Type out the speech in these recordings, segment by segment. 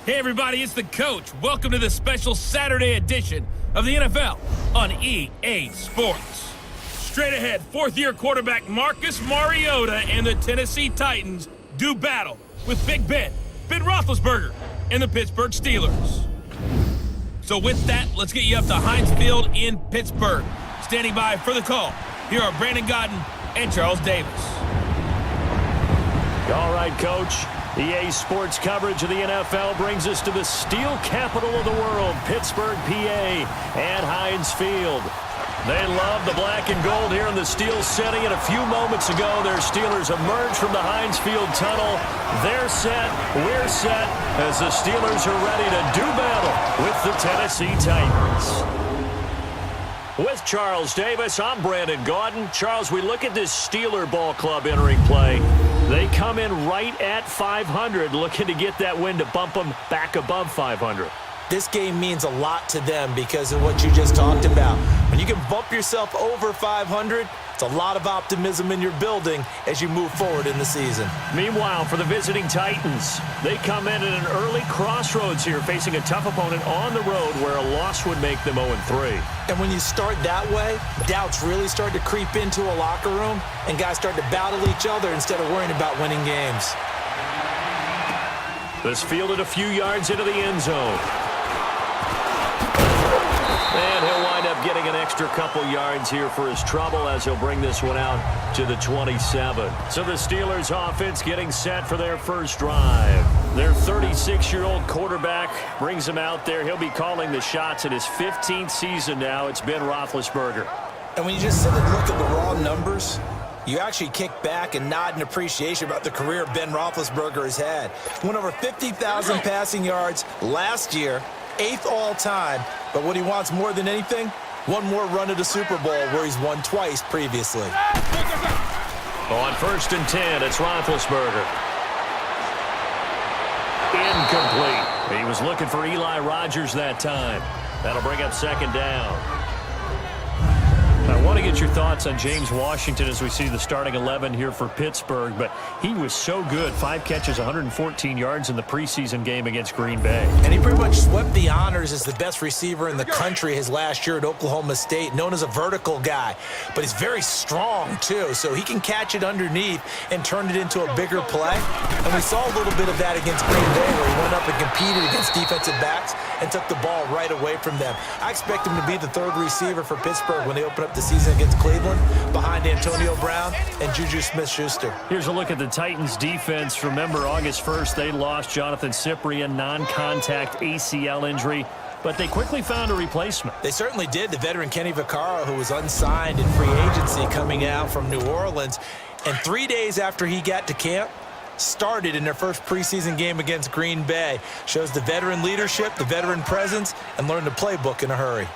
Hey everybody, it's the coach. Welcome to the special Saturday edition of the NFL on EA Sports. Straight ahead, fourth-year quarterback Marcus Mariota and the Tennessee Titans do battle with Big Ben Roethlisberger, and the Pittsburgh Steelers. So with that, let's get you up to Heinz Field in Pittsburgh. Standing by for the call, here are Brandon Godden and Charles Davis. All right, Coach. EA Sports coverage of the NFL brings us to the steel capital of the world, Pittsburgh, PA, and Heinz Field. They love the black and gold here in the steel setting, and a few moments ago, their Steelers emerged from the Heinz Field tunnel. They're set, we're set, as the Steelers are ready to do battle with the Tennessee Titans. With Charles Davis, I'm Brandon Gaudin. Charles, we look at this Steeler ball club entering play. They come in right at 500, looking to get that win to bump them back above 500. This game means a lot to them because of what you just talked about. When you can bump yourself over 500, it's a lot of optimism in your building as you move forward in the season. Meanwhile, for the visiting Titans, they come in at an early crossroads here, facing a tough opponent on the road where a loss would make them 0-3. And when you start that way, doubts really start to creep into a locker room, and guys start to battle each other instead of worrying about winning games. This fielded a few yards into the end zone. And he'll wind up getting an extra couple yards here for his trouble as he'll bring this one out to the 27. So the Steelers offense getting set for their first drive. Their 36-year-old quarterback brings him out there. He'll be calling the shots in his 15th season now. It's Ben Roethlisberger. And when you just sit and look at the raw numbers, you actually kick back and nod in appreciation about the career Ben Roethlisberger has had. Went over 50,000 passing yards last year, 8th all-time. But what he wants more than anything, one more run at a Super Bowl where he's won twice previously. On 1st and 10, it's Roethlisberger. Incomplete. He was looking for Eli Rogers that time. That'll bring up 2nd down. I want to get your thoughts on James Washington as we see the starting 11 here for Pittsburgh, but he was so good. 5 catches, 114 yards in the preseason game against Green Bay. And he pretty much swept the honors as the best receiver in the country his last year at Oklahoma State, known as a vertical guy. But he's very strong, too, so he can catch it underneath and turn it into a bigger play. And we saw a little bit of that against Green Bay where he went up and competed against defensive backs and took the ball right away from them. I expect him to be the 3rd receiver for Pittsburgh when they open up the season against Cleveland, behind Antonio Brown and Juju Smith-Schuster. Here's a look at the Titans defense. Remember, August 1st, they lost Jonathan Cyprien, non-contact ACL injury, but they quickly found a replacement. They certainly did. The veteran Kenny Vaccaro, who was unsigned in free agency coming out from New Orleans, and 3 days after he got to camp, started in their first preseason game against Green Bay. Shows the veteran leadership, the veteran presence, and learned the playbook in a hurry.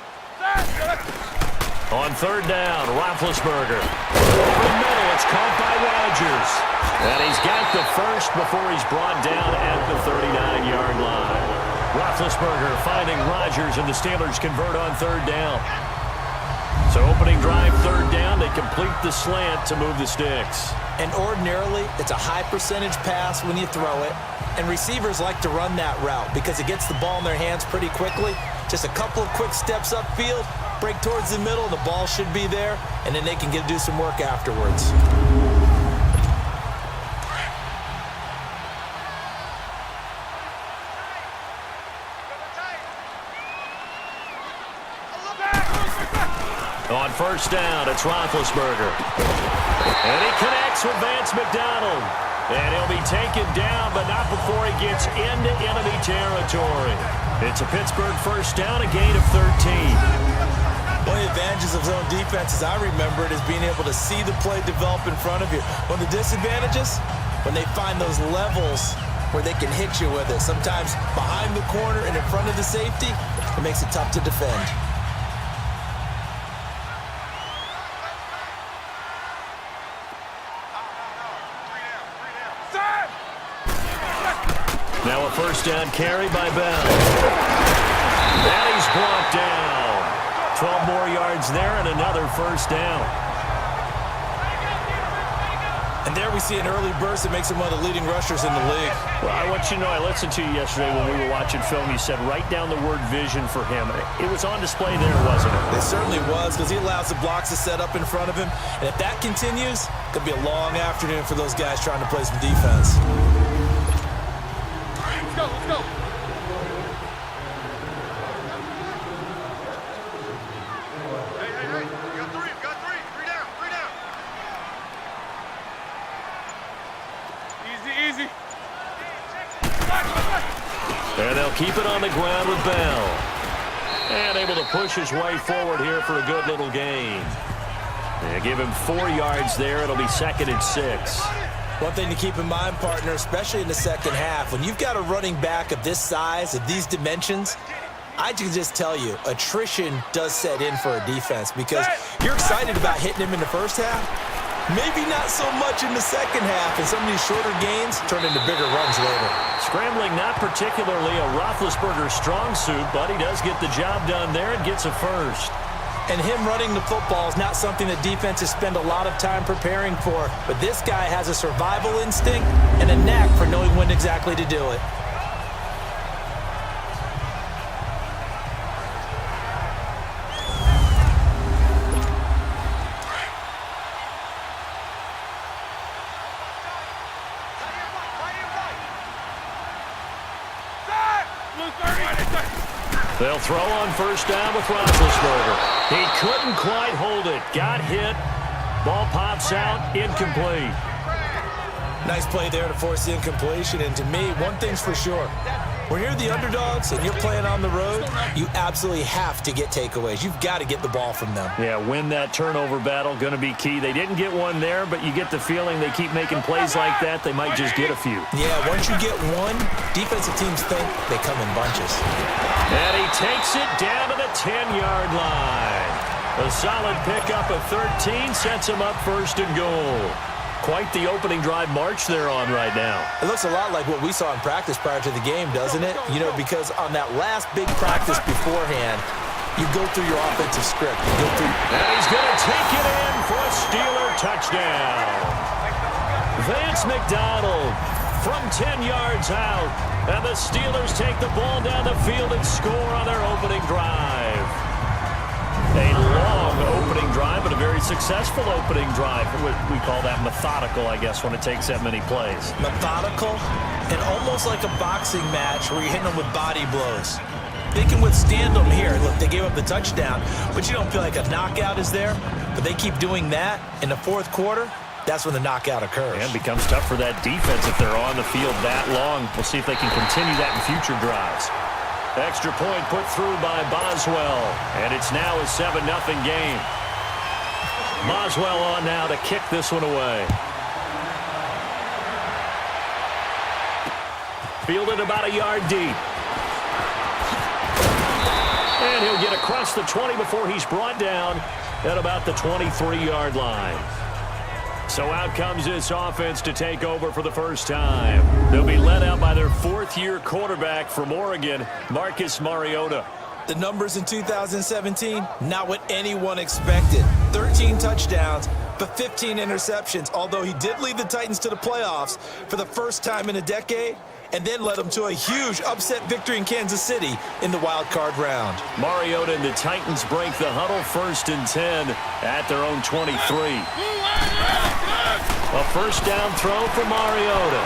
On 3rd down, Roethlisberger. Over the middle, it's caught by Rodgers. And he's got the first before he's brought down at the 39-yard line. Roethlisberger finding Rodgers, and the Steelers convert on 3rd down. So opening drive, 3rd down, they complete the slant to move the sticks. And ordinarily, it's a high percentage pass when you throw it. And receivers like to run that route because it gets the ball in their hands pretty quickly. Just a couple of quick steps upfield, break towards the middle, the ball should be there, and then they can do some work afterwards. On 1st down, it's Roethlisberger. And he connects with Vance McDonald. And he'll be taken down, but not before he gets into enemy territory. It's a Pittsburgh 1st down, a gain of 13. One of the advantages of zone defense, as I remember it, is being able to see the play develop in front of you. One of the disadvantages, when they find those levels where they can hit you with it. Sometimes behind the corner and in front of the safety, it makes it tough to defend. Now a 1st down carry by Bell. And he's brought down. 12 more yards there and another 1st down. And there we see an early burst that makes him one of the leading rushers in the league. Well, I want you to know, I listened to you yesterday when we were watching film. You said write down the word vision for him. It was on display there, wasn't it? It certainly was, because he allows the blocks to set up in front of him. And if that continues, it could be a long afternoon for those guys trying to play some defense. Let's go, let's go. Hey, you got three, three down. Easy. And they'll keep it on the ground with Bell. And able to push his way forward here for a good little gain. They give him 4 yards there. It'll be 2nd and 6. One thing to keep in mind, partner, especially in the second half, when you've got a running back of this size, of these dimensions, I can just tell you, attrition does set in for a defense because you're excited about hitting him in the first half. Maybe not so much in the second half, and some of these shorter gains turn into bigger runs later. Scrambling, not particularly a Roethlisberger strong suit, but he does get the job done there and gets a first. And him running the football is not something that defenses spend a lot of time preparing for, but this guy has a survival instinct and a knack for knowing when exactly to do it. They'll throw on first down with Roethlisberger. He couldn't quite hold it. Got hit. Ball pops out. Incomplete. Nice play there to force the incompletion. And to me, one thing's for sure. When you're the underdogs and you're playing on the road, you absolutely have to get takeaways. You've got to get the ball from them. Yeah, win that turnover battle. Going to be key. They didn't get one there, but you get the feeling they keep making plays like that. They might just get a few. Yeah, once you get one, defensive teams think they come in bunches. And he takes it down to the 10-yard line. A solid pickup of 13 sets him up 1st and goal. Quite the opening drive march they're on right now. It looks a lot like what we saw in practice prior to the game, doesn't it? You know, because on that last big practice beforehand, you go through your offensive script. You go through. And he's going to take it in for a Steeler touchdown. Vance McDonald from 10 yards out. And the Steelers take the ball down the field and score on their opening drive. A long opening drive, but a very successful opening drive. We call that methodical, I guess, when it takes that many plays. Methodical and almost like a boxing match where you're hitting them with body blows. They can withstand them here. Look, they gave up the touchdown, but you don't feel like a knockout is there. But they keep doing that in the 4th quarter. That's when the knockout occurs. And it becomes tough for that defense if they're on the field that long. We'll see if they can continue that in future drives. Extra point put through by Boswell. And it's now a 7-0 game. Boswell on now to kick this one away. Fielded about a yard deep. And he'll get across the 20 before he's brought down at about the 23-yard line. So out comes this offense to take over for the first time. They'll be led out by their 4th-year quarterback from Oregon, Marcus Mariota. The numbers in 2017, not what anyone expected. 13 touchdowns, but 15 interceptions, although he did lead the Titans to the playoffs for the first time in a decade, and then led them to a huge upset victory in Kansas City in the wild card round. Mariota and the Titans break the huddle 1st and 10 at their own 23. A first down throw for Mariota.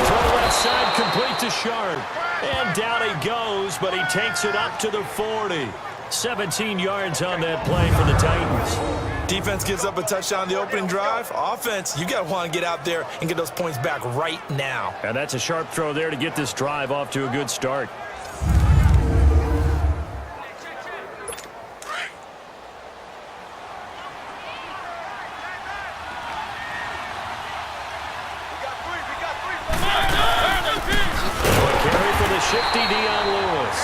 Throw left side complete to Sharp. And down he goes, but he takes it up to the 40. 17 yards on that play for the Titans. Defense gives up a touchdown on the opening drive. Offense, you got to want to get out there and get those points back right now. And that's a sharp throw there to get this drive off to a good start. Carry for the shifty Dion Lewis.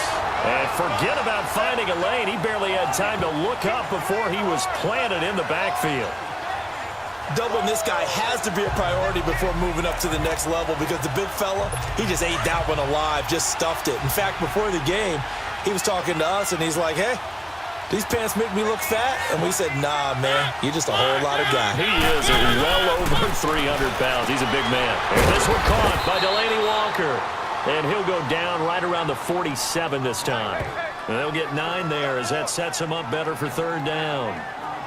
And forget about finding a lane. He barely had time to look up before he was planted in the backfield. Doubling this guy has to be a priority before moving up to the next level because the big fella, he just ate that one alive, just stuffed it. In fact, before the game, he was talking to us, and he's like, hey, these pants make me look fat. And we said, nah, man, you're just a whole lot of guy. He is well over 300 pounds. He's a big man. And this one caught by Delaney Walker. And he'll go down right around the 47 this time. And they'll get 9 there as that sets him up better for third down.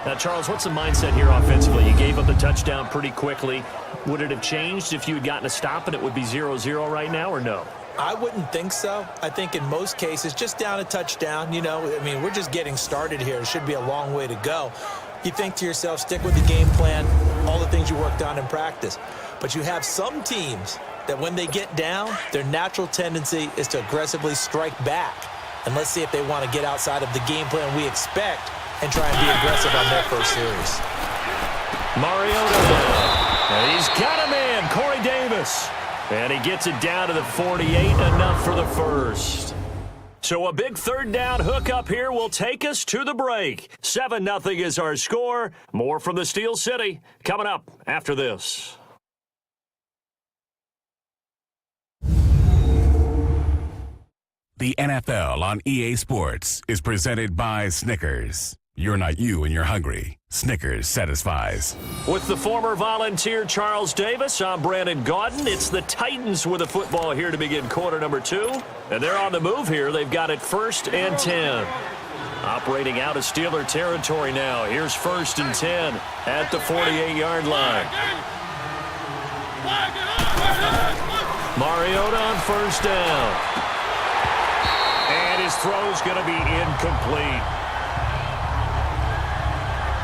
Now, Charles, what's the mindset here offensively? You gave up the touchdown pretty quickly. Would it have changed if you had gotten a stop and it would be 0-0 right now, or no? I wouldn't think so. I think in most cases, just down a touchdown, you know, I mean, we're just getting started here. It should be a long way to go. You think to yourself, stick with the game plan, all the things you worked on in practice. But you have some teams that when they get down, their natural tendency is to aggressively strike back. And let's see if they want to get outside of the game plan we expect and try and be aggressive on their first series. Mariota. And he's got a man, Corey Davis. And he gets it down to the 48, enough for the first. So a big third down hook up here will take us to the break. 7-0 is our score. More from the Steel City coming up after this. The NFL on EA Sports is presented by Snickers. You're not you and you're hungry. Snickers satisfies. With the former Volunteer Charles Davis, I'm Brandon Gaudin. It's the Titans with the football here to begin quarter number 2. And they're on the move here. They've got it 1st and 10. Operating out of Steeler territory now. Here's 1st and 10 at the 48-yard line. Mariota on 1st down. And his throw's going to be incomplete.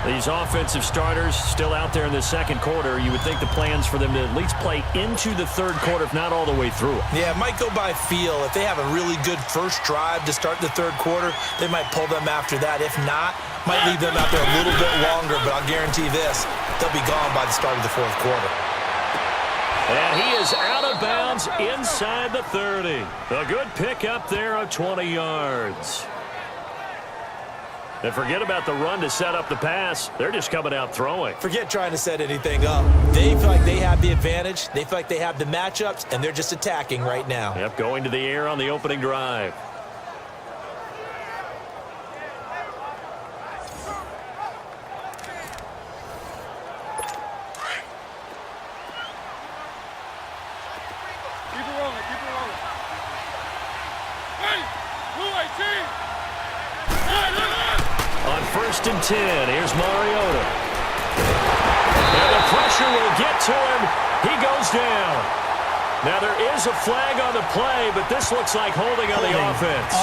These offensive starters still out there in the second quarter. You would think the plans for them to at least play into the third quarter, if not all the way through it. Yeah, it might go by feel. If they have a really good first drive to start the third quarter, they might pull them after that. If not, might leave them out there a little bit longer, but I'll guarantee this, they'll be gone by the start of the fourth quarter. And he is out of bounds inside the 30. A good pick up there of 20 yards. And forget about the run to set up the pass. They're just coming out throwing. Forget trying to set anything up. They feel like they have the advantage. They feel like they have the matchups, and they're just attacking right now. Yep, going to the air on the opening drive. Keep it rolling, keep it rolling. Hey, blue 18. On 1st and 10, here's Mariota. And the pressure will get to him. He goes down. Now there is a flag on the play, but this looks like holding on the offense.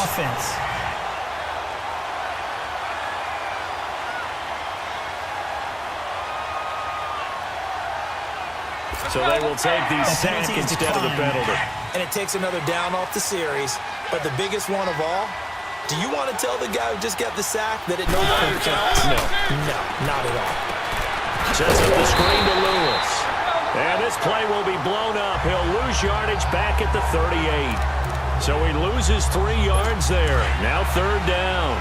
So they will take the sack instead of the penalty. And it takes another down off the series. But the biggest one of all, do you want to tell the guy who just got the sack that it no longer counts? No. No, not at all. Sets up the screen to Lewis. And this play will be blown up. He'll lose yardage back at the 38. So he loses 3 yards there. Now third down.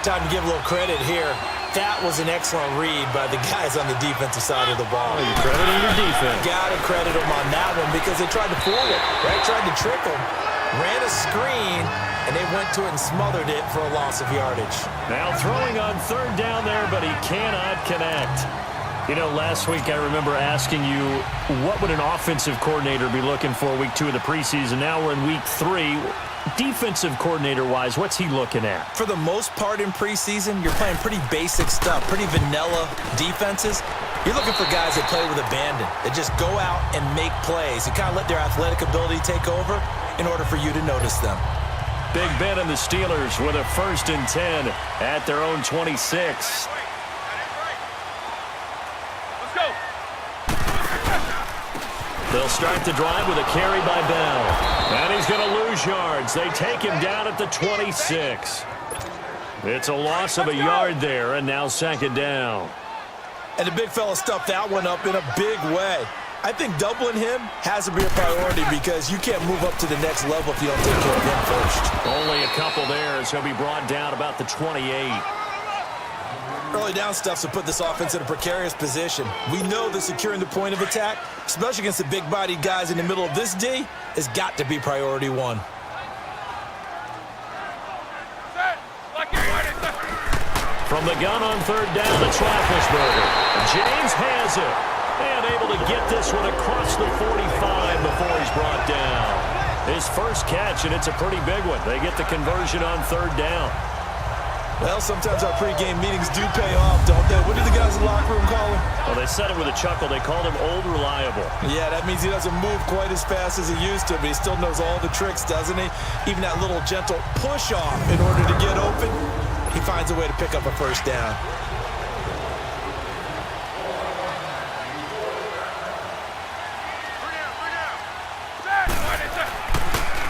Time to give a little credit here. That was an excellent read by the guys on the defensive side of the ball. Oh, you're crediting your defense. Got to credit them on that one because they tried to fool it, right? Tried to trick them. Ran a screen, and they went to it and smothered it for a loss of yardage. Now throwing on third down there, but he cannot connect. You know, last week I remember asking you, what would an offensive coordinator be looking for week 2 of the preseason? Now we're in week 3. Defensive coordinator-wise, what's he looking at? For the most part in preseason, you're playing pretty basic stuff, pretty vanilla defenses. You're looking for guys that play with abandon, that just go out and make plays and kind of let their athletic ability take over in order for you to notice them. Big Ben and the Steelers with a 1st and 10 at their own 26. Let's go. They'll start the drive with a carry by Bell. And he's going to lose yards. They take him down at the 26. It's a loss of a yard there, and now 2nd down. And the big fella stuffed that one up in a big way. I think doubling him has to be a priority because you can't move up to the next level if you don't take care of him first. Only a couple there as he'll be brought down about the 28. Early down stuffs will put this offense in a precarious position. We know that securing the point of attack, especially against the big-bodied guys in the middle of this D, has got to be priority 1. Set. Lock it, right. From the gun on third down, it's Roethlisberger. James has it. And able to get this one across the 45 before he's brought down. His first catch, and it's a pretty big one. They get the conversion on third down. Well, sometimes our pregame meetings do pay off, don't they? What do the guys in the locker room call him? Well, they said it with a chuckle. They called him Old Reliable. Yeah, that means he doesn't move quite as fast as he used to, but he still knows all the tricks, doesn't he? Even that little gentle push-off in order to get open, he finds a way to pick up a first down.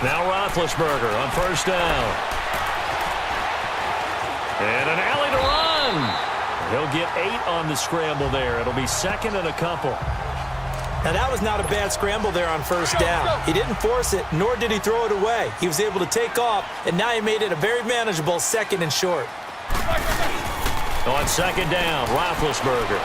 Now Roethlisberger on first down. And an alley to run. He'll get 8 on the scramble there. It'll be second and a couple. Now, that was not a bad scramble there on first down. He didn't force it, nor did he throw it away. He was able to take off, and now he made it a very manageable second and short. On second down, Roethlisberger.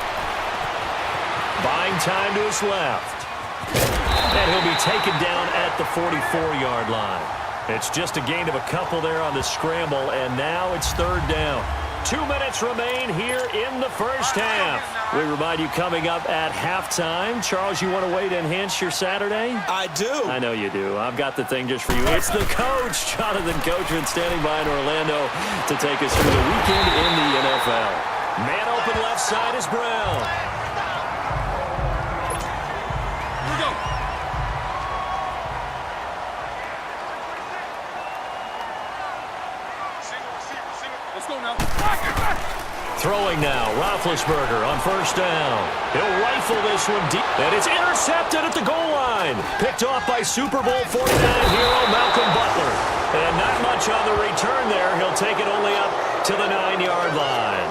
Buying time to his left. And he'll be taken down at the 44-yard line. It's just a gain of a couple there on the scramble, and now it's third down. 2 minutes remain here in the first half. We remind you coming up at halftime. Charles, you want a way to enhance your Saturday? I do. I know you do. I've got the thing just for you. It's the coach, Jonathan Coachman, standing by in Orlando to take us through the weekend in the NFL. Man open left side is Brown. Here we go. Let's go now. Throwing now, Roethlisberger on first down. He'll rifle this one deep, and it's intercepted at the goal line. Picked off by Super Bowl 49 hero Malcolm Butler. And not much on the return there. He'll take it only up to the 9-yard line.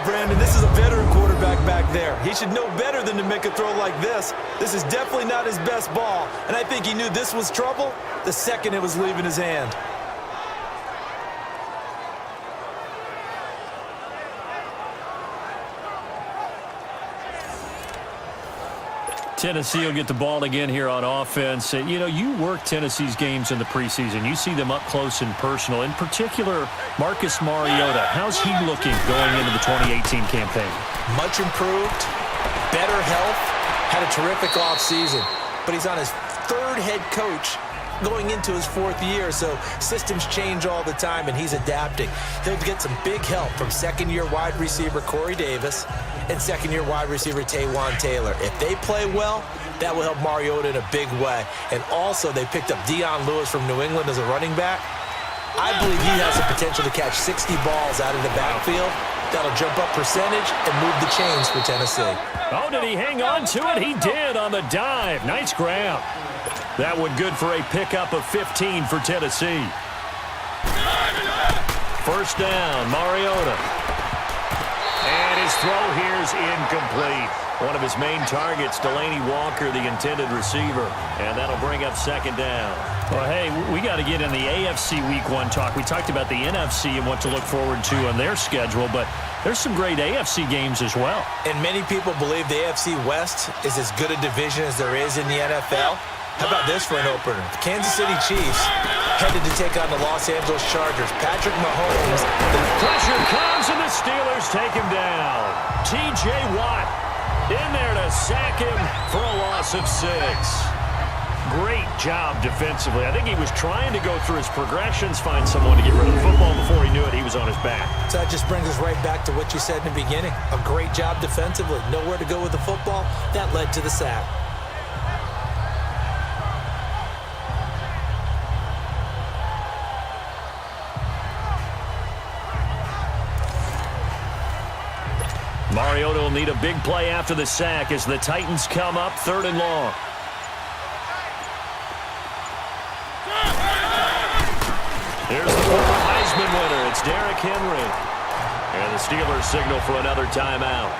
Brandon, this is a veteran quarterback back there. He should know better than to make a throw like this. This is definitely not his best ball, and I think he knew this was trouble the second it was leaving his hand. Tennessee will get the ball again here on offense. You know, you work Tennessee's games in the preseason. You see them up close and personal. In particular, Marcus Mariota. How's he looking going into the 2018 campaign? Much improved, better health, had a terrific offseason. But he's on his third head coach going into his 4th year, so systems change all the time, and he's adapting. He'll get some big help from second-year wide receiver Corey Davis and second-year wide receiver Taywan Taylor. If they play well, that will help Mariota in a big way. And also, they picked up Dion Lewis from New England as a running back. I believe he has the potential to catch 60 balls out of the backfield. That'll jump up percentage and move the chains for Tennessee. Oh, did he hang on to it? He did on the dive. Nice grab. That one good for a pickup of 15 for Tennessee. First down, Mariota. And his throw here is incomplete. One of his main targets, Delaney Walker, the intended receiver. And that'll bring up second down. Well, hey, we got to get in the AFC Week 1 talk. We talked about the NFC and what to look forward to on their schedule, but there's some great AFC games as well. And many people believe the AFC West is as good a division as there is in the NFL. How about this for an opener? The Kansas City Chiefs headed to take on the Los Angeles Chargers. Patrick Mahomes. The pressure comes, and the Steelers take him down. T.J. Watt in there to sack him for a loss of 6. Great job defensively. I think he was trying to go through his progressions, find someone to get rid of the football. Before he knew it, he was on his back. So that just brings us right back to what you said in the beginning. A great job defensively. Nowhere to go with the football. That led to the sack. Mariota will need a big play after the sack as the Titans come up 3rd and long. Here's the former Heisman winner. It's Derrick Henry. And the Steelers signal for another timeout,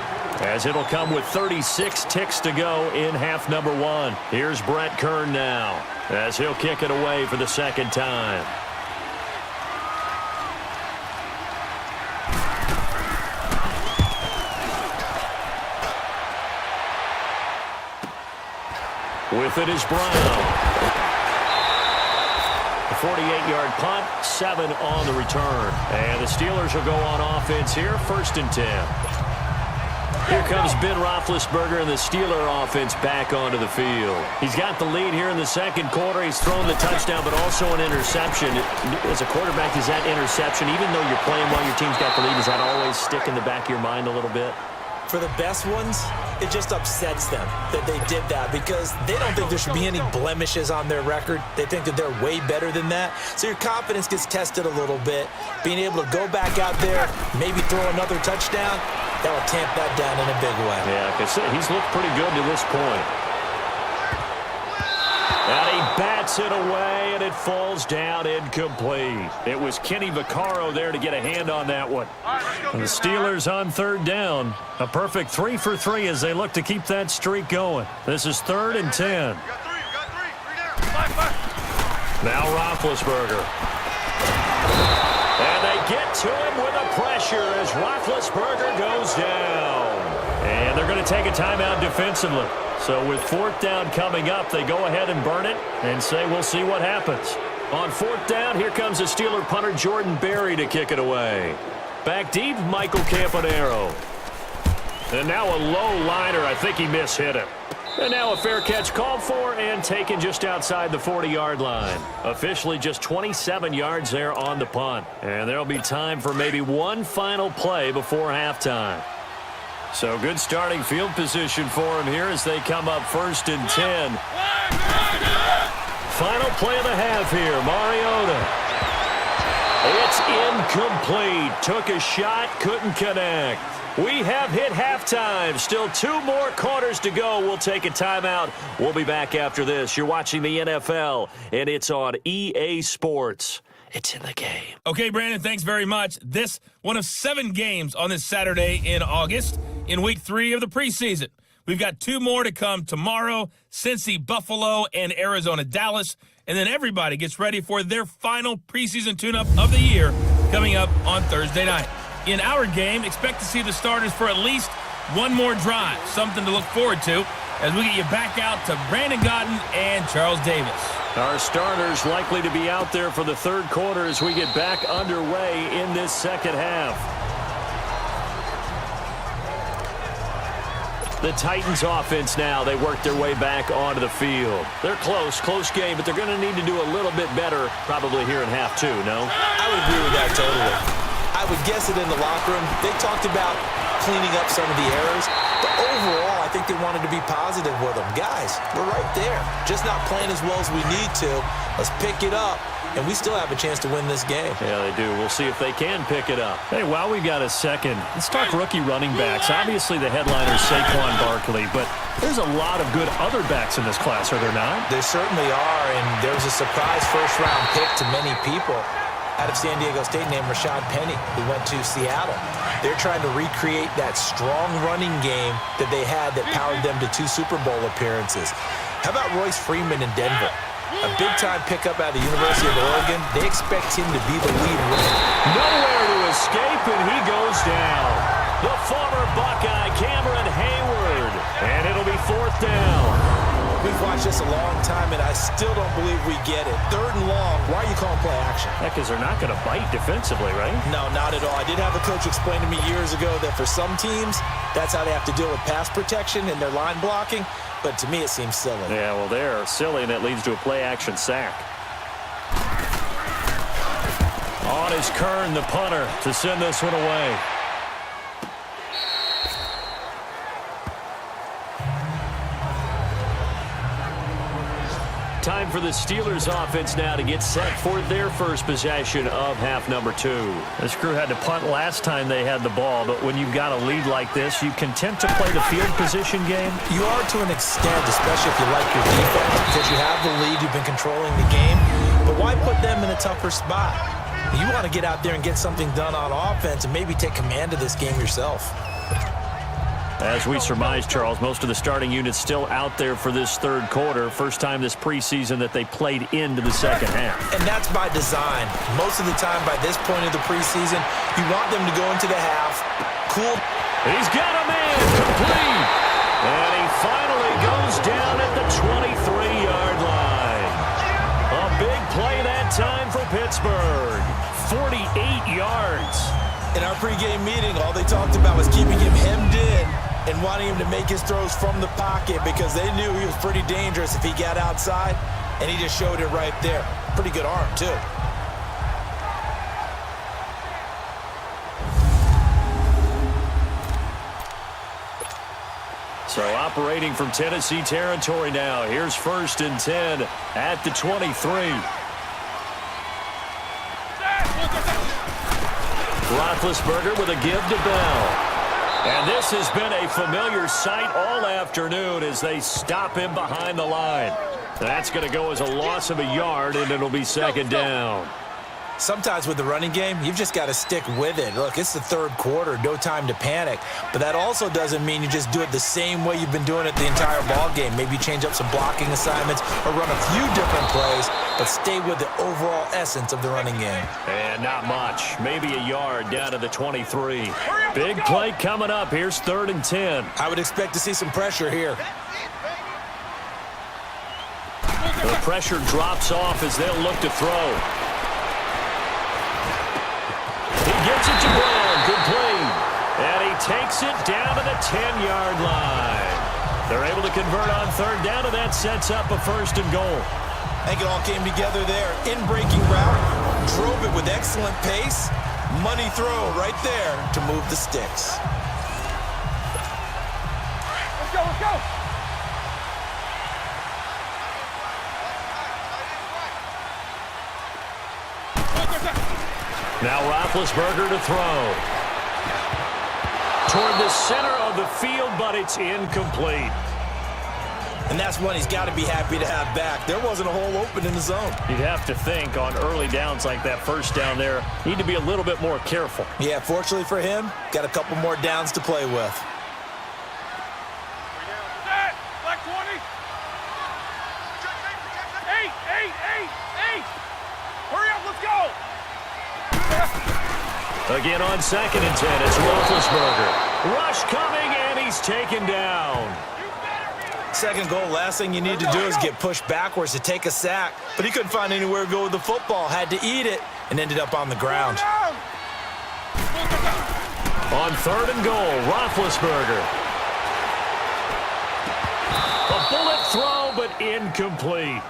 as it'll come with 36 ticks to go in half number 1. Here's Brett Kern now, as he'll kick it away for the second time. With it is Brown. 48-yard punt, 7 on the return. And the Steelers will go on offense here, 1st and 10. Here comes Ben Roethlisberger and the Steeler offense back onto the field. He's got the lead here in the second quarter. He's thrown the touchdown, but also an interception. As a quarterback, is that interception, even though you're playing while your team's got the lead, does that always stick in the back of your mind a little bit? For the best ones, it just upsets them that they did that because they don't think there should be any blemishes on their record. They think that they're way better than that. So your confidence gets tested a little bit. Being able to go back out there, maybe throw another touchdown, that will tamp that down in a big way. Yeah, like I said, he's looked pretty good to this point. And he bats it away, and it falls down incomplete. It was Kenny Vaccaro there to get a hand on that one. And the Steelers on 3rd down. A perfect 3 for 3 as they look to keep that streak going. This is 3rd and 10. You got three down. Now Roethlisberger. And they get to him with a pressure as Roethlisberger goes down. And they're going to take a timeout defensively. So with 4th down coming up, they go ahead and burn it and say we'll see what happens. On 4th down, here comes the Steeler punter Jordan Berry to kick it away. Back deep, Michael Campanaro. And now a low liner. I think he mishit him. And now a fair catch called for and taken just outside the 40-yard line. Officially just 27 yards there on the punt. And there'll be time for maybe one final play before halftime. So good starting field position for him here as they come up 1st and 10. Final play of the half here, Mariota. It's incomplete. Took a shot, couldn't connect. We have hit halftime. Still 2 more quarters to go. We'll take a timeout. We'll be back after this. You're watching the NFL, and it's on EA Sports. It's in the game. Okay, Brandon, thanks very much. This one of 7 games on this Saturday in August in Week 3 of the preseason. We've got 2 more to come tomorrow, Cincy, Buffalo, and Arizona, Dallas. And then everybody gets ready for their final preseason tune-up of the year coming up on Thursday night. In our game, expect to see the starters for at least one more drive, something to look forward to as we get you back out to Brandon Gaudin and Charles Davis. Our starters likely to be out there for the 3rd quarter as we get back underway in this second half. The Titans offense now, they work their way back onto the field. They're close game, but they're going to need to do a little bit better probably here in half 2, no? I would agree with that totally. I would guess it in the locker room. They talked about cleaning up some of the errors, but overall, I think they wanted to be positive with them. Guys, we're right there. Just not playing as well as we need to. Let's pick it up, and we still have a chance to win this game. Yeah, they do. We'll see if they can pick it up. Hey, while we've got a second, let's talk rookie running backs. Obviously, the headliner is Saquon Barkley, but there's a lot of good other backs in this class, are there not? There certainly are, and there's a surprise first-round pick to many people out of San Diego State named Rashad Penny, who went to Seattle. They're trying to recreate that strong running game that they had that powered them to 2 Super Bowl appearances. How about Royce Freeman in Denver? A big-time pickup out of the University of Oregon. They expect him to be the lead runner. Nowhere to escape, and he goes down. The former Buckeye, Cameron Hayward. And it'll be 4th down. We've watched this a long time, and I still don't believe we get it. 3rd and long. Why are you calling play action? Yeah, because they're not going to bite defensively, right? No, not at all. I did have a coach explain to me years ago that for some teams, that's how they have to deal with pass protection and their line blocking. But to me, it seems silly. Yeah, well, they're silly, and it leads to a play-action sack. On is Kern, the punter, to send this one away. Time for the Steelers offense now to get set for their first possession of half number 2. This crew had to punt last time they had the ball, but when you've got a lead like this, you content to play the field position game? You are to an extent, especially if you like your defense, because you have the lead, you've been controlling the game. But why put them in a tougher spot? You want to get out there and get something done on offense and maybe take command of this game yourself. As we surmise, Charles, most of the starting units still out there for this 3rd quarter. First time this preseason that they played into the second half. And that's by design. Most of the time by this point of the preseason, you want them to go into the half. Cool. He's got a man complete. And he finally goes down at the 23-yard line. A big play that time Pittsburgh. 48 yards. In our pregame meeting, all they talked about was keeping him hemmed in and wanting him to make his throws from the pocket because they knew he was pretty dangerous if he got outside, and he just showed it right there. Pretty good arm, too. So operating from Tennessee territory now. Here's 1st and 10 at the 23. Roethlisberger with a give to Bell. And this has been a familiar sight all afternoon as they stop him behind the line. That's going to go as a loss of a yard, and it'll be 2nd down. Sometimes with the running game, you've just got to stick with it. Look, it's the 3rd quarter, no time to panic. But that also doesn't mean you just do it the same way you've been doing it the entire ball game. Maybe change up some blocking assignments or run a few different plays, but stay with the overall essence of the running game. And not much. Maybe a yard down to the 23. Big play coming up. Here's 3rd and 10. I would expect to see some pressure here. The pressure drops off as they'll look to throw. He gets it to Brown, complete. And he takes it down to the 10-yard line. They're able to convert on 3rd down, and that sets up a 1st and goal. I think it all came together there. In-breaking route, drove it with excellent pace. Money throw right there to move the sticks. Let's go, let's go. Now Roethlisberger to throw. Toward the center of the field, but it's incomplete. And that's one he's got to be happy to have back. There wasn't a hole open in the zone. You'd have to think on early downs like that 1st down there, need to be a little bit more careful. Yeah, fortunately for him, got a couple more downs to play with. Set. Black 20. 8. Hurry up, let's go. Again on 2nd and 10, it's Roethlisberger. Rush coming, and he's taken down. 2nd goal, last thing you need to do is get pushed backwards to take a sack. But he couldn't find anywhere to go with the football, had to eat it, and ended up on the ground. On 3rd and goal, Roethlisberger. A bullet throw, but incomplete.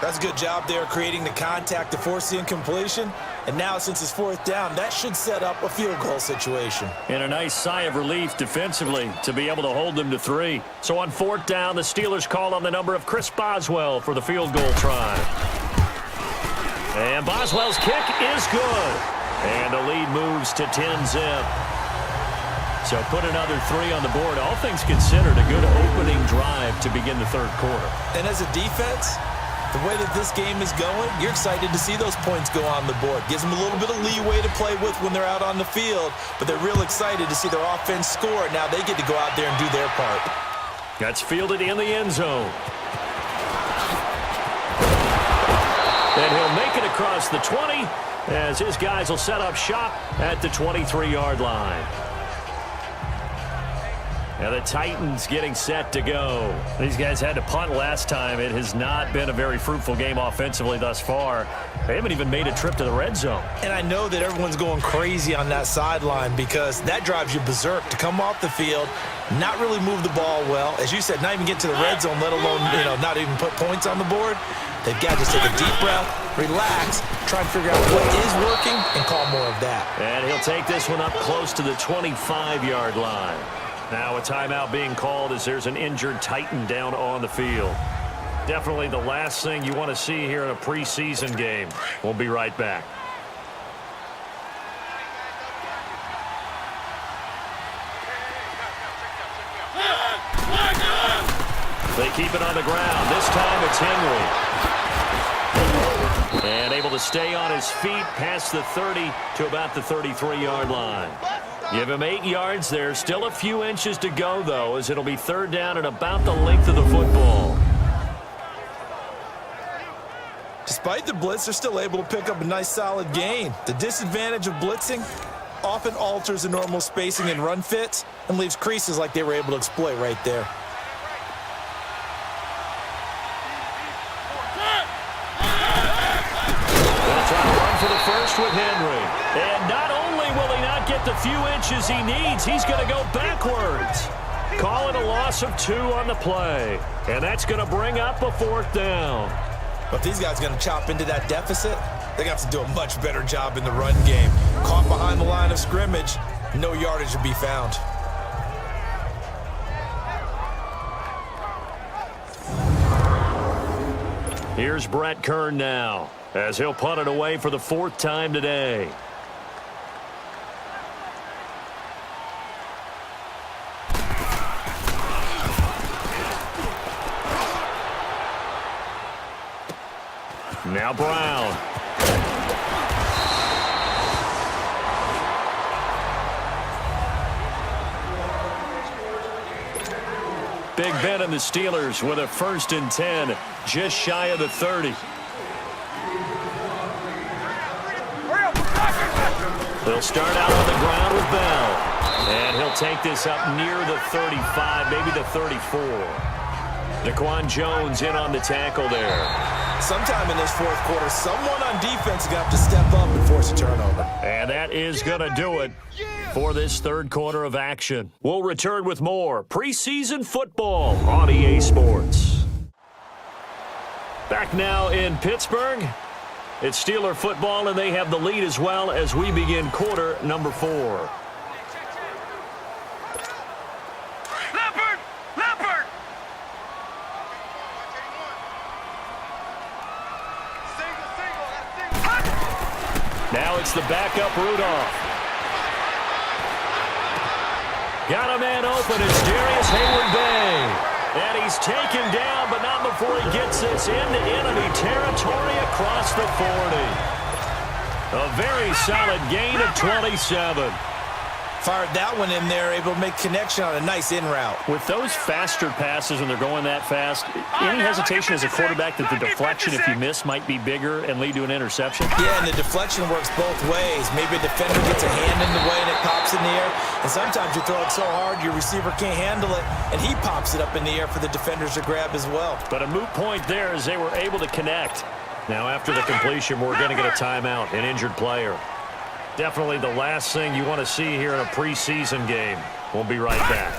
That's a good job there creating the contact to force the incompletion. And now, since it's 4th down, that should set up a field goal situation. And a nice sigh of relief defensively to be able to hold them to 3. So on 4th down, the Steelers call on the number of Chris Boswell for the field goal try. And Boswell's kick is good. And the lead moves to 10-zip. So put another 3 on the board. All things considered, a good opening drive to begin the 3rd quarter. And as a defense, the way that this game is going, you're excited to see those points go on the board. Gives them a little bit of leeway to play with when they're out on the field, but they're real excited to see their offense score. Now they get to go out there and do their part. That's fielded in the end zone. And he'll make it across the 20 as his guys will set up shop at the 23-yard line. Now the Titans getting set to go. These guys had to punt last time. It has not been a very fruitful game offensively thus far. They haven't even made a trip to the red zone. And I know that everyone's going crazy on that sideline because that drives you berserk to come off the field, not really move the ball well. As you said, not even get to the red zone, let alone, not even put points on the board. They've got to just take a deep breath, relax, try and figure out what is working, and call more of that. And he'll take this one up close to the 25-yard line. Now a timeout being called as there's an injured Titan down on the field. Definitely the last thing you want to see here in a preseason game. We'll be right back. They keep it on the ground. This time it's Henry. And able to stay on his feet past the 30 to about the 33-yard line. Give him 8 yards there. Still a few inches to go, though, as it'll be 3rd down and about the length of the football. Despite the blitz, they're still able to pick up a nice, solid gain. The disadvantage of blitzing often alters the normal spacing and run fits and leaves creases like they were able to exploit right there. They'll try to run first with Henry. And not only will he not get the few inches he needs, he's going to go backwards. Call it a loss of 2 on the play. And that's going to bring up a 4th down. But if these guys are going to chop into that deficit, they're going to have to do a much better job in the run game. Caught behind the line of scrimmage, no yardage to be found. Here's Brett Kern now, as he'll punt it away for the 4th time today. Now Brown. Big Ben and the Steelers with a 1st and 10, just shy of the 30. They'll start out on the ground with Bell. And he'll take this up near the 35, maybe the 34. Daquan Jones in on the tackle there. Sometime in this 4th quarter, someone on defense is going to have to step up and force a turnover. And that is going to do it for this 3rd quarter of action. We'll return with more preseason football on EA Sports. Back now in Pittsburgh. It's Steeler football, and they have the lead as well as we begin quarter number 4. Now it's the backup Rudolph. Got a man open. It's Darius Hayward-Bay. And he's taken down, but not before he gets this into enemy territory across the 40. A very solid gain of 27. Fired that one in there, able to make connection on a nice in route. With those faster passes when they're going that fast, any hesitation as a quarterback that the deflection, if you miss, might be bigger and lead to an interception? Yeah, and the deflection works both ways. Maybe a defender gets a hand in the way and it pops in the air. And sometimes you throw it so hard your receiver can't handle it, and he pops it up in the air for the defenders to grab as well. But a moot point there as they were able to connect. Now after the completion, we're going to get a timeout, an injured player. Definitely the last thing you want to see here in a preseason game. We'll be right back.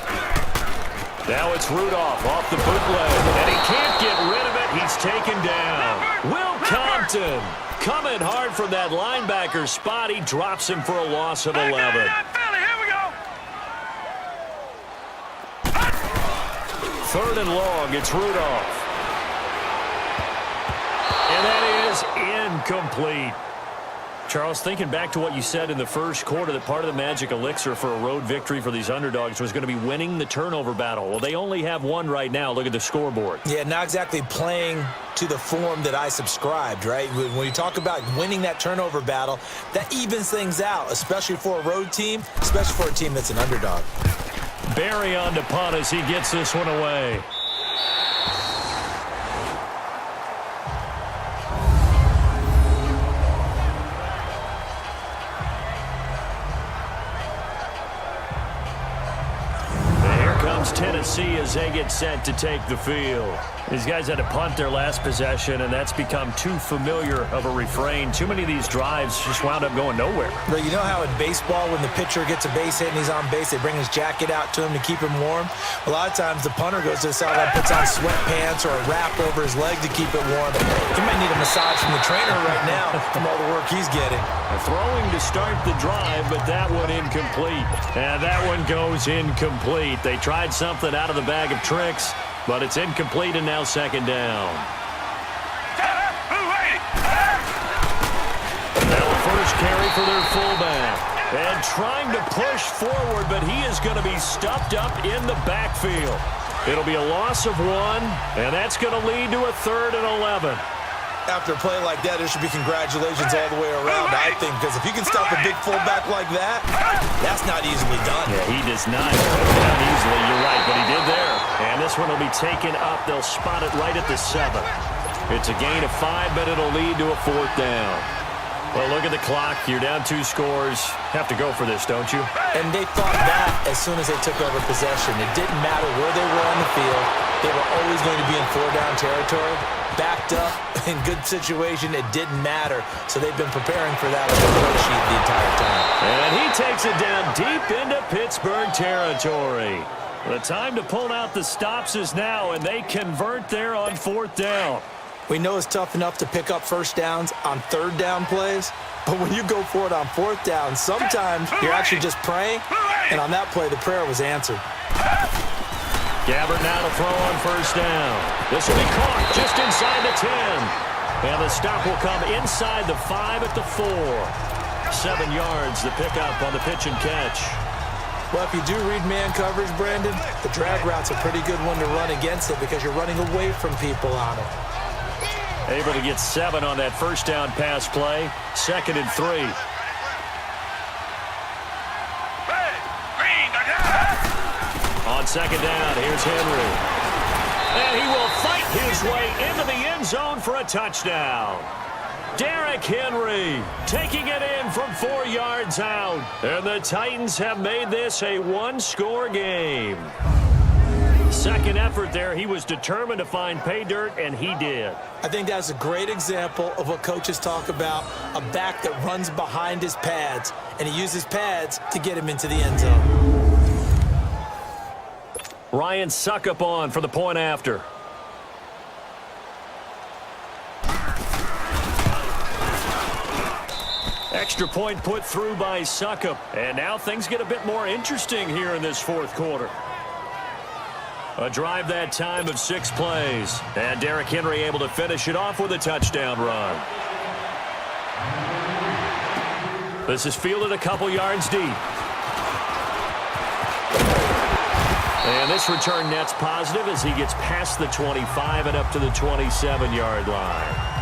Now it's Rudolph off the bootleg, and he can't get rid of it. He's taken down. Will Compton coming hard from that linebacker spot. He drops him for a loss of 11. 3rd and long, it's Rudolph. And that is incomplete. Charles, thinking back to what you said in the 1st quarter, that part of the magic elixir for a road victory for these underdogs was going to be winning the turnover battle. Well, they only have one right now. Look at the scoreboard. Yeah, not exactly playing to the form that I subscribed, right? When you talk about winning that turnover battle, that evens things out, especially for a road team, especially for a team that's an underdog. Barry on to punt as he gets this one away. Tennessee as they get set to take the field. These guys had to punt their last possession, and that's become too familiar of a refrain. Too many of these drives just wound up going nowhere. But you know how in baseball, when the pitcher gets a base hit and he's on base, they bring his jacket out to him to keep him warm? A lot of times the punter goes to the sideline, puts on sweatpants or a wrap over his leg to keep it warm. He might need a massage from the trainer right now from all the work he's getting. Throwing to start the drive, but that one incomplete. And that one goes incomplete. They tried something out of the bag of tricks, but it's incomplete and now 2nd down. Now the first carry for their fullback. And trying to push forward, but he is going to be stuffed up in the backfield. It'll be a loss of 1, and that's going to lead to a 3rd and 11. After a play like that, there should be congratulations all the way around, I think, because if you can stop a big fullback like that, that's not easily done. Yeah, he does not put it down easily. You're right, but he did there. And this one will be taken up. They'll spot it right at the 7. It's a gain of 5, but it'll lead to a 4th down. Well, look at the clock. You're down 2 scores. Have to go for this, don't you? And they thought that as soon as they took over possession. It didn't matter where they were on the field. They were always going to be in 4-down territory. Backed up, in good situation, it didn't matter. So they've been preparing for that on the score sheet the entire time. And he takes it down deep into Pittsburgh territory. The time to pull out the stops is now, and they convert there on 4th down. We know it's tough enough to pick up first downs on 3rd down plays, but when you go for it on 4th down, sometimes you're actually just praying, and on that play, the prayer was answered. Gabbert now to throw on 1st down. This will be caught just inside the 10. And the stop will come inside the 5 at the 4. 7 yards the pickup on the pitch and catch. Well, if you do read man coverage, Brandon, the drag route's a pretty good one to run against it because you're running away from people on it. Able to get 7 on that 1st down pass play. 2nd and 3. On 2nd down, here's Henry. And he will fight his way into the end zone for a touchdown. Derrick Henry taking it in from 4 yards out. And the Titans have made this a 1-score game. Second effort there, he was determined to find pay dirt, and he did. I think that's a great example of what coaches talk about, a back that runs behind his pads, and he uses pads to get him into the end zone. Ryan Suckup on for the point after. Extra point put through by Suckup. And now things get a bit more interesting here in this 4th quarter. A drive that time of 6 plays. And Derrick Henry able to finish it off with a touchdown run. This is fielded a couple yards deep. And this return net's positive as he gets past the 25 and up to the 27-yard line.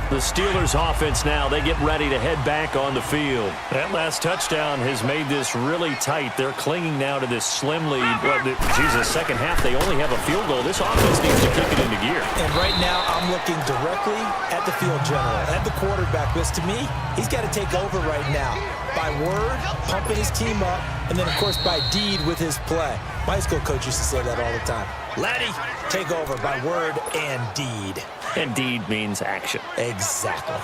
The Steelers offense now, they get ready to head back on the field. That last touchdown has made this really tight. They're clinging now to this slim lead. Well, Jesus, second half, they only have a field goal. This offense needs to kick it into gear. And right now, I'm looking directly at the field general, at the quarterback, because to me, he's got to take over right now. By word, pumping his team up, and then, of course, by deed with his play. My high school coach used to say that all the time. Laddie, take over by word and deed. And deed means action. Exactly.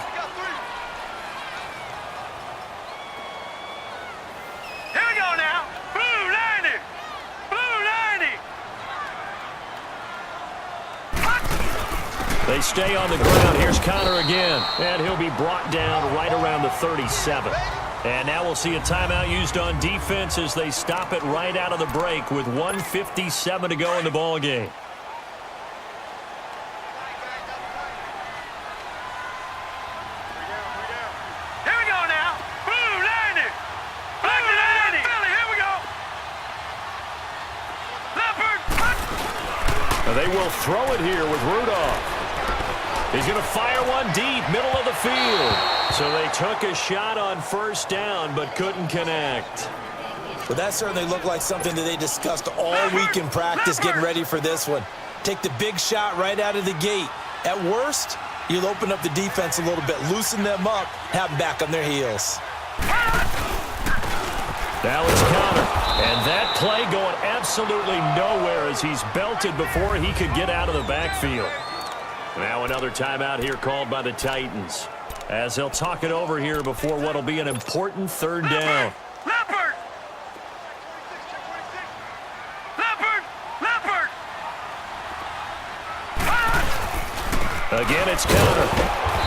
Here we go now. Blue 90. Blue 90. They stay on the ground. Here's Connor again. And he'll be brought down right around the 37. And now we'll see a timeout used on defense as they stop it right out of the break with 1:57 to go in the ball game. Here we go now. Blue 90. Blue 90. Philly, here we go. Leopard. They will throw it here with Rudolph. He's going to fire one deep, middle of the field. So they took a shot on 1st down, but couldn't connect. Well, that certainly looked like something that they discussed all week in practice getting ready for this one. Take the big shot right out of the gate. At worst, you'll open up the defense a little bit, loosen them up, have them back on their heels. Now it's Connor. And that play going absolutely nowhere as he's belted before he could get out of the backfield. Now another timeout here called by the Titans, as they'll talk it over here before what'll be an important 3rd down. Leopard. Leopard. Leopard. Again, it's Connor.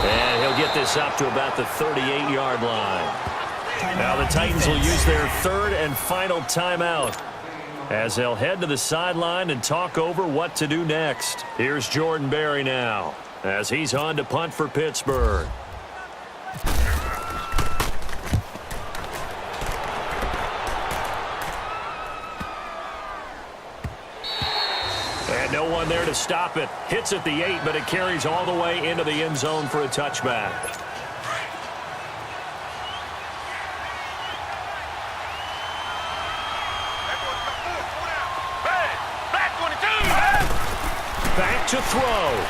And he'll get this up to about the 38-yard line. Now the Titans will use their 3rd and final timeout as they'll head to the sideline and talk over what to do next. Here's Jordan Berry now as he's on to punt for Pittsburgh. And no one there to stop it. Hits at the 8, but it carries all the way into the end zone for a touchback. Back to throw.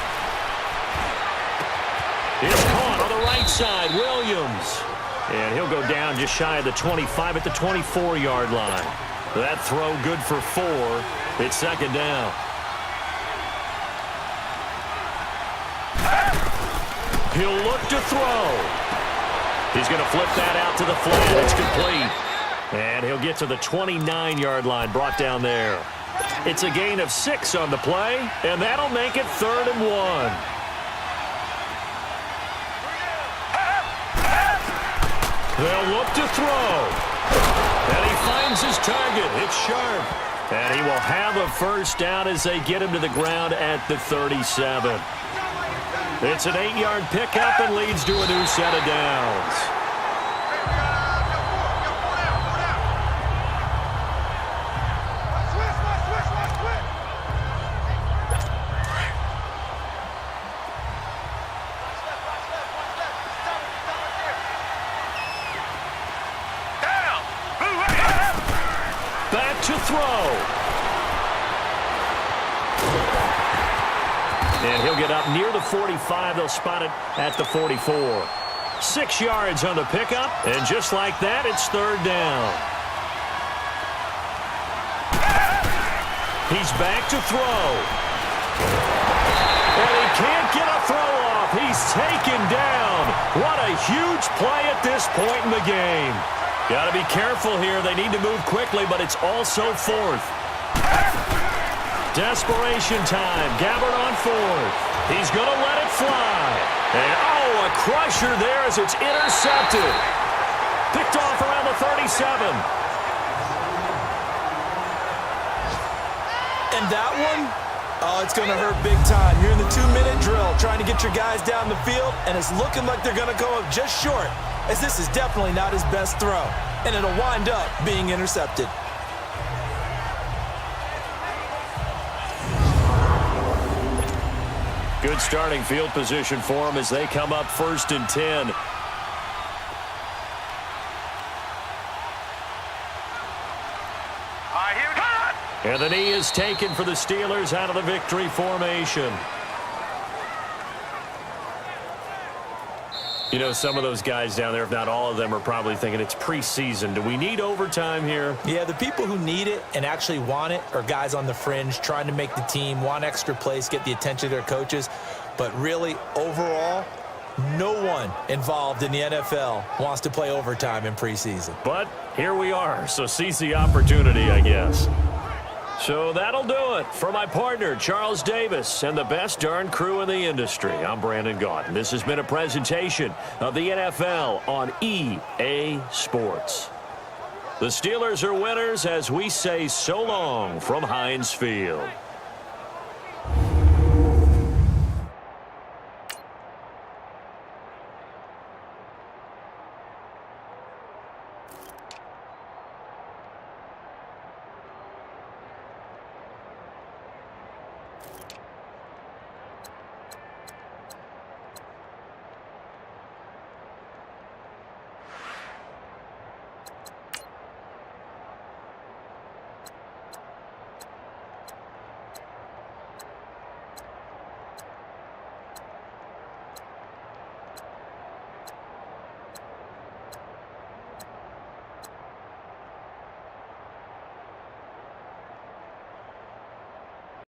It's caught on the right side, Williams. And he'll go down just shy of the 25 at the 24-yard line. That throw good for 4. It's second down. He'll look to throw. He's going to flip that out to the flat. It's complete. And he'll get to the 29-yard line, brought down there. It's a gain of 6 on the play, and that'll make it 3rd and 1. They'll look to throw. And he finds his target. It's sharp. And he will have a first down as they get him to the ground at the 37. It's an 8-yard pickup and leads to a new set of downs. Back to throw. And he'll get up near the 45. They'll spot it at the 44. 6 yards on the pickup, and just like that, it's 3rd down. He's back to throw. And he can't get a throw off. He's taken down. What a huge play at this point in the game. Got to be careful here. They need to move quickly, but it's also 4th. Desperation time. Gabbard on 4th. He's going to let it fly. And, oh, a crusher there as it's intercepted. Picked off around the 37. And that one, oh, it's going to hurt big time. You're in the 2-minute drill trying to get your guys down the field, and it's looking like they're going to go up just short, as this is definitely not his best throw, and it'll wind up being intercepted. Good starting field position for them as they come up 1st and 10. And the knee is taken for the Steelers out of the victory formation. You know, some of those guys down there, if not all of them, are probably thinking it's preseason. Do we need overtime here? Yeah, the people who need it and actually want it are guys on the fringe trying to make the team, want extra plays, get the attention of their coaches. But really, overall, no one involved in the NFL wants to play overtime in preseason. But here we are, so seize the opportunity, I guess. So that'll do it. For my partner, Charles Davis, and the best darn crew in the industry, I'm Brandon Gaudin. This has been a presentation of the NFL on EA Sports. The Steelers are winners as we say so long from Heinz Field.